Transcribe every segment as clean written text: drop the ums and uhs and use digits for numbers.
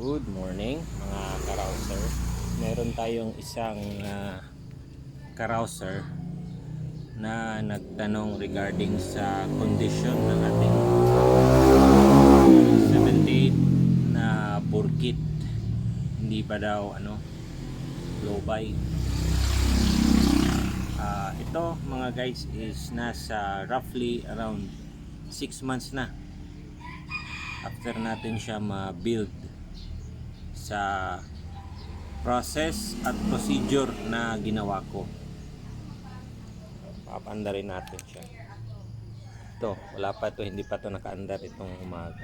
Good morning mga carouser. Meron tayong isang carouser na nagtanong regarding sa condition ng ating 78 na burkit. Hindi pa daw low buy. Ito mga guys is nasa roughly around 6 months na after natin siya ma-build sa process at procedure na ginawa ko. Papaandarin natin siya. Ito, wala pa ito, hindi pa ito nakaandar itong umaga.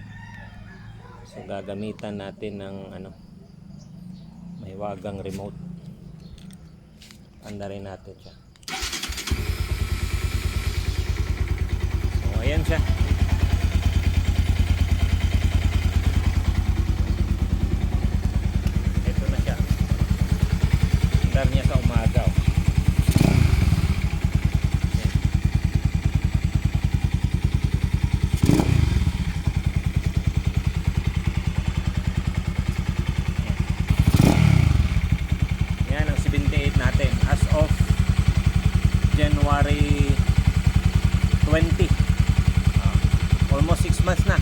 So gagamitan natin ng may wagang remote. Andarin natin siya. So ayan siya. Andar niya sa umaga. Yan ang 78 natin as of January 20. Almost 6 months na.